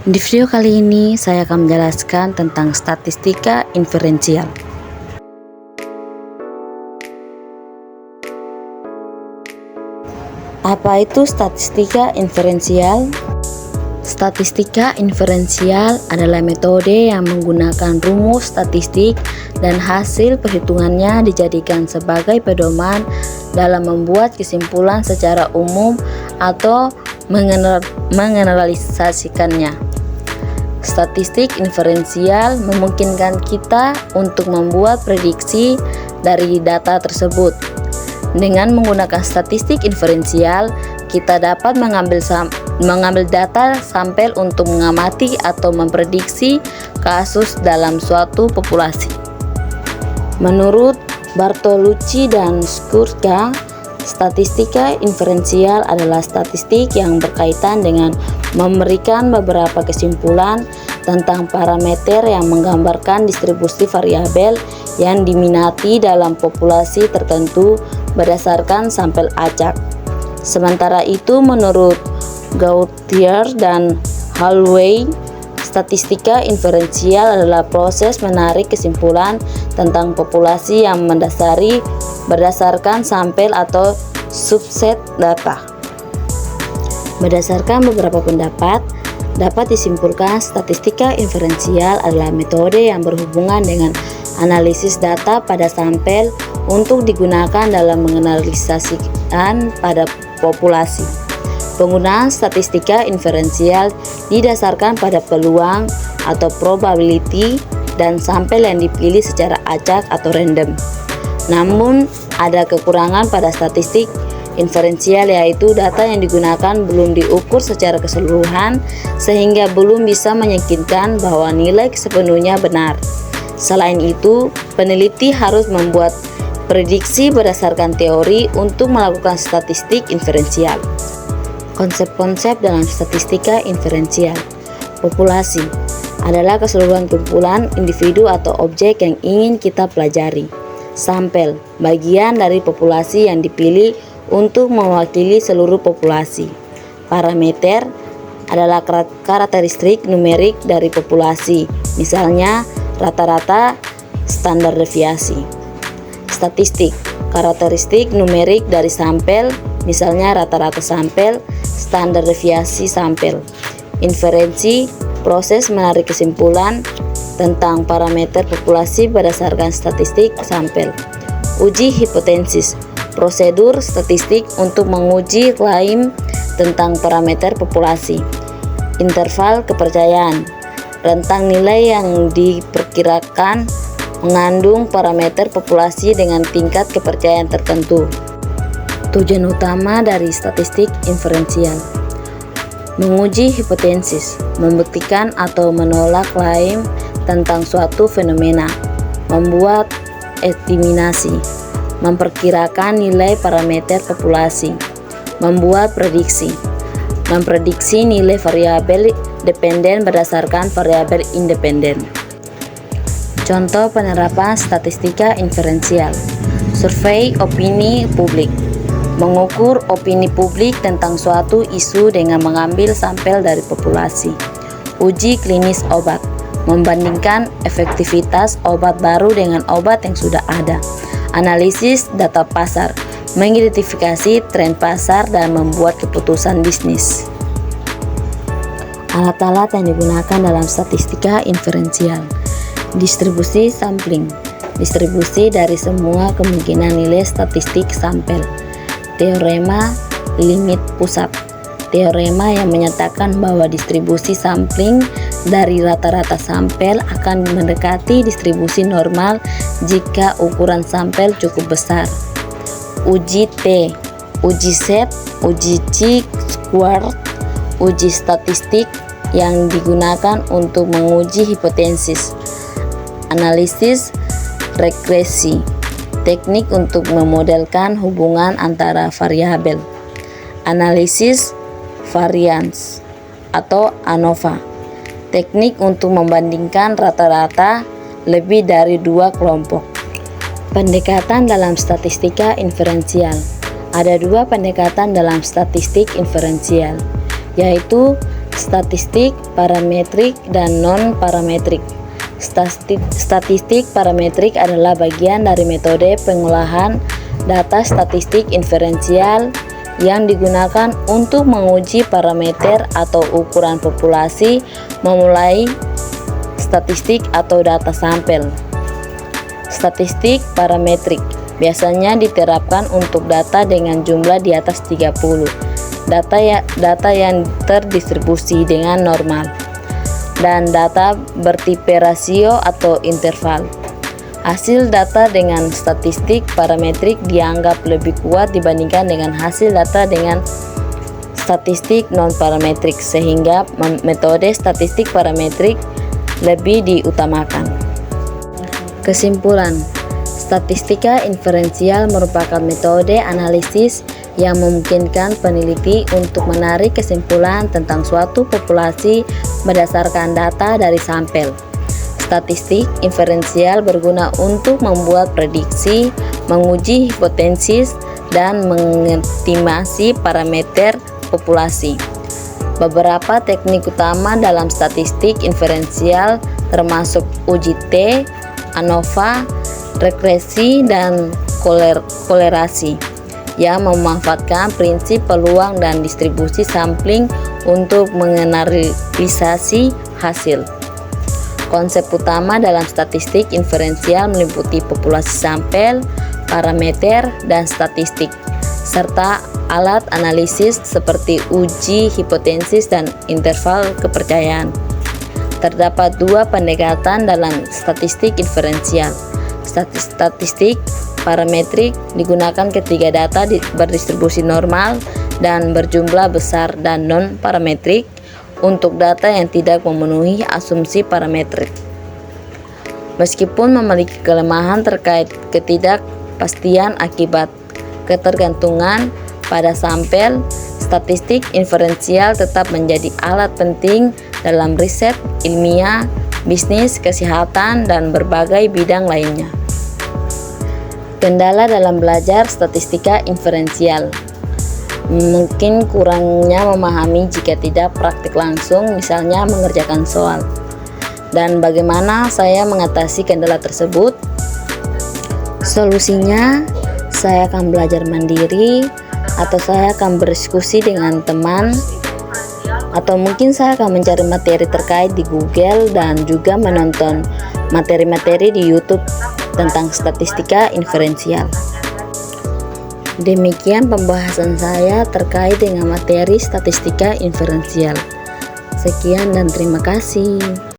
Di video kali ini saya akan menjelaskan tentang statistika inferensial. Apa itu statistika inferensial? Statistika inferensial adalah metode yang menggunakan rumus statistik dan hasil perhitungannya dijadikan sebagai pedoman dalam membuat kesimpulan secara umum atau mengeneralisasikannya. Statistik inferensial memungkinkan kita untuk membuat prediksi dari data tersebut. Dengan menggunakan statistik inferensial, kita dapat mengambil data sampel untuk mengamati atau memprediksi kasus dalam suatu populasi. Menurut Bartolucci dan Skurka, statistika inferensial adalah statistik yang berkaitan dengan memberikan beberapa kesimpulan tentang parameter yang menggambarkan distribusi variabel yang diminati dalam populasi tertentu berdasarkan sampel acak. Sementara itu, menurut Gauthier dan Holloway, statistika inferensial adalah proses menarik kesimpulan tentang populasi yang berdasarkan sampel atau subset data. Berdasarkan beberapa pendapat, dapat disimpulkan statistika inferensial adalah metode yang berhubungan dengan analisis data pada sampel untuk digunakan dalam menganalisasikan pada populasi. Penggunaan statistika inferensial didasarkan pada peluang atau probability dan sampel yang dipilih secara acak atau random. Namun, ada kekurangan pada statistik inferensial, yaitu data yang digunakan belum diukur secara keseluruhan sehingga belum bisa meyakinkan bahwa nilai sepenuhnya benar. Selain itu, peneliti harus membuat prediksi berdasarkan teori untuk melakukan statistik inferensial. Konsep-konsep dalam statistika inferensial. Populasi adalah keseluruhan kumpulan individu atau objek yang ingin kita pelajari. Sampel, bagian dari populasi yang dipilih untuk mewakili seluruh populasi. Parameter adalah karakteristik numerik dari populasi, misalnya rata-rata, standar deviasi. Statistik, karakteristik numerik dari sampel, misalnya rata-rata sampel, standar deviasi sampel. Inferensi, proses menarik kesimpulan tentang parameter populasi berdasarkan statistik sampel. Uji hipotesis, prosedur statistik untuk menguji klaim tentang parameter populasi. Interval kepercayaan, rentang nilai yang diperkirakan mengandung parameter populasi dengan tingkat kepercayaan tertentu. Tujuan utama dari statistik inferensial: menguji hipotesis, membuktikan atau menolak klaim tentang suatu fenomena, membuat estimasi, memperkirakan nilai parameter populasi, membuat prediksi, memprediksi nilai variabel dependen berdasarkan variabel independen. Contoh penerapan statistika inferensial: survei opini publik, mengukur opini publik tentang suatu isu dengan mengambil sampel dari populasi. Uji klinis obat, membandingkan efektivitas obat baru dengan obat yang sudah ada. Analisis data pasar, mengidentifikasi tren pasar dan membuat keputusan bisnis. Alat-alat yang digunakan dalam statistika inferensial. Distribusi sampling, distribusi dari semua kemungkinan nilai statistik sampel. Teorema limit pusat, teorema yang menyatakan bahwa distribusi sampling dari rata-rata sampel akan mendekati distribusi normal jika ukuran sampel cukup besar. Uji T, uji set, uji chi-squared, uji statistik yang digunakan untuk menguji hipotesis. Analisis regresi, teknik untuk memodelkan hubungan antara variabel. Analisis varians atau ANOVA, teknik untuk membandingkan rata-rata lebih dari dua kelompok. Pendekatan dalam statistika inferensial. Ada dua pendekatan dalam statistik inferensial, yaitu Statistik, parametrik, dan non-parametrik. Statistik parametrik adalah bagian dari metode pengolahan data statistik inferensial yang digunakan untuk menguji parameter atau ukuran populasi memulai statistik atau data sampel. Statistik parametrik biasanya diterapkan untuk data dengan jumlah di atas 30, data yang terdistribusi dengan normal, dan data bertipe rasio atau interval. Hasil data dengan statistik parametrik dianggap lebih kuat dibandingkan dengan hasil data dengan statistik non-parametrik, sehingga metode statistik parametrik lebih diutamakan. Kesimpulan, statistika inferensial merupakan metode analisis yang memungkinkan peneliti untuk menarik kesimpulan tentang suatu populasi berdasarkan data dari sampel. Statistik inferensial berguna untuk membuat prediksi, menguji hipotesis, dan mengestimasi parameter populasi. Beberapa teknik utama dalam statistik inferensial termasuk uji T, ANOVA, regresi, dan kolerasi, yang memanfaatkan prinsip peluang dan distribusi sampling untuk mengeneralisasi hasil. Konsep utama dalam statistik inferensial meliputi populasi sampel, parameter, dan statistik, serta alat analisis seperti uji hipotesis dan interval kepercayaan. Terdapat dua pendekatan dalam statistik inferensial. Statistik parametrik digunakan ketika data berdistribusi normal dan berjumlah besar, dan non-parametrik untuk data yang tidak memenuhi asumsi parametrik. Meskipun memiliki kelemahan terkait ketidakpastian akibat ketergantungan pada sampel, statistik inferensial tetap menjadi alat penting dalam riset ilmiah, bisnis, kesehatan, dan berbagai bidang lainnya. Kendala dalam belajar statistika inferensial: mungkin kurangnya memahami jika tidak praktik langsung, misalnya mengerjakan soal. Dan bagaimana saya mengatasi kendala tersebut? Solusinya, saya akan belajar mandiri, atau saya akan berdiskusi dengan teman, atau mungkin saya akan mencari materi terkait di Google dan juga menonton materi-materi di YouTube tentang statistika inferensial. Demikian pembahasan saya terkait dengan materi statistika inferensial. Sekian dan terima kasih.